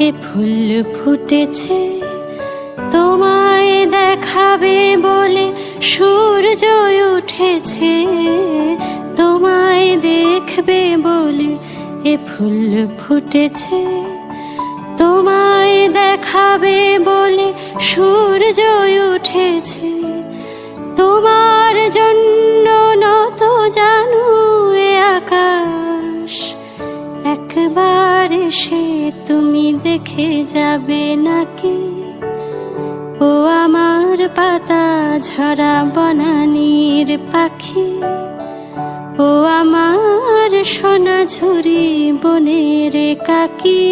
এ ফুল ফুটেছে তোমায় দেখাবে বলে, সূর্য উঠেছে তোমায় দেখবে বলে। এ ফুল ফুটেছে তোমায় দেখাবে বলে, সূর্য উঠেছে তোমার জন্য নত জানু এ আকাশ। একবার এসে তুমি দেখে যাবে নাকি? ও আমার পাতা ঝরা বনানীর পাখি, ও আমার সোনাঝুরি বনের একাকী।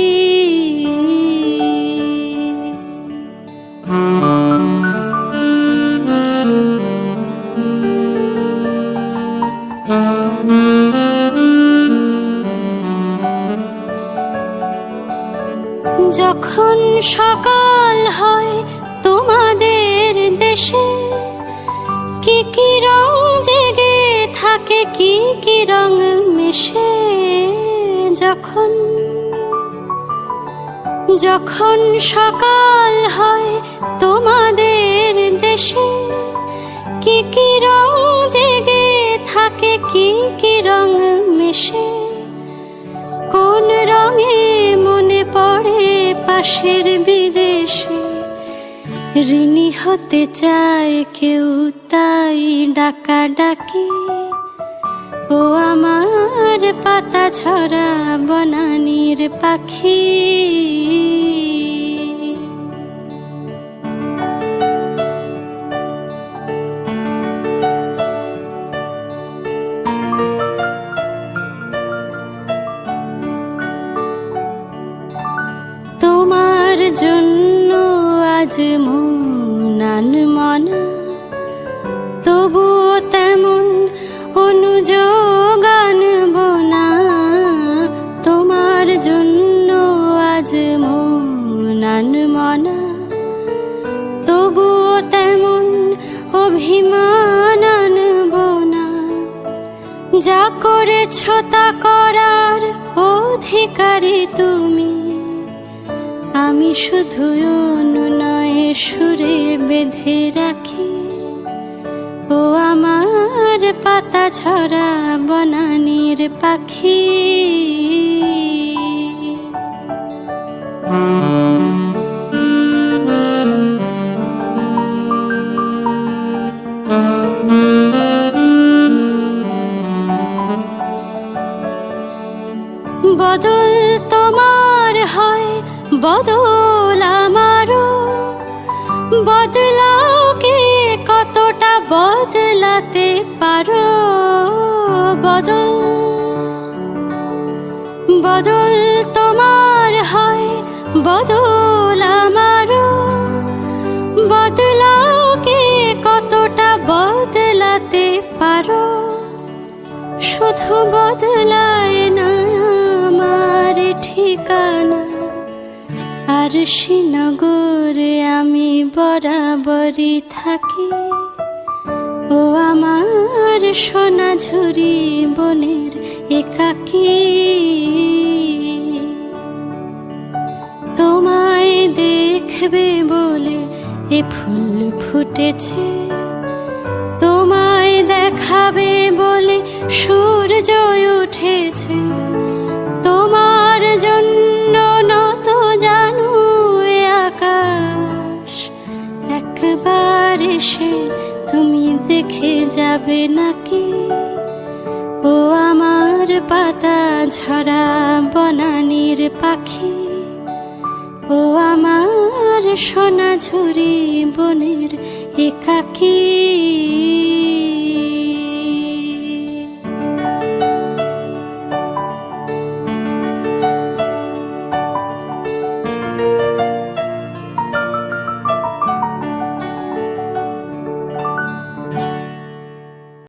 যখন সকাল হয় তোমাদের দেশে, কি কি রং জেগে থাকে, কি কি রং মেশে। যখন সকাল হয় তোমাদের দেশে, কি কি রং জেগে থাকে, কি কি রং মেশে। কোন রঙে মনে পড়ে পাশের বিদেশে, ঋণী হতে চায় কেউ তাই ডাকাডাকি। ও আমার পাতা ঝরা বনানীর পাখি। তোমার জন্য আজ মন আনমনা, তবুও তেমন অনুযোগ আনব না। তোমার জন্য আজ মন আনমনা, তবুও তেমন অভিমান আনব না। যা করেছ তা করার অধিকারী তুমি, আমি শুধু অনুনয়ে সুরে বেঁধে রাখি। ও আমার পাতা ঝরা বনানীর পাখি। বদল তোমার হয়, বদল আমারও। বদলাও কে কতটা বদলাতে পারো। বদল তোমার হয়, বদল আমারও। বদলাও কে কতটা বদলাতে পারো। শুধু বদলায় না আমার ঠিকানা, আর শ্রীনগরে আমি বরাবরই থাকি। ও আমার সোনাঝুরি বনের একাকী। তোমায় দেখবে বলে এ ফুল ফুটেছে, তোমায় দেখাবে বলে সূর্য উঠেছে তোমার জন্য নত জানু এ আকাশ। একবার এসে তুমি দেখে যাবে নাকি? ও আমার পাতা ঝরা বনানীর পাখি, ও আমার সোনাঝুরি বনের একাকী।